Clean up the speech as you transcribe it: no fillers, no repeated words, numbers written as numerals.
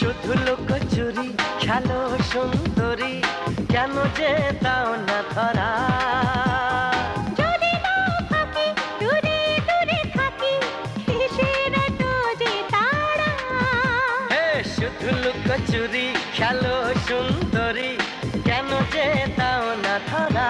শুধু লুকোচুরি খেলো সুন্দরী, কেন যে দাও না ধরা। যদি নাও ফাঁকি দূরে দূরে থাকি, কিসের এত যে তাড়া? হে শুধু লুকোচুরি খেলো সুন্দরী, কেন যে দাও না ধরা।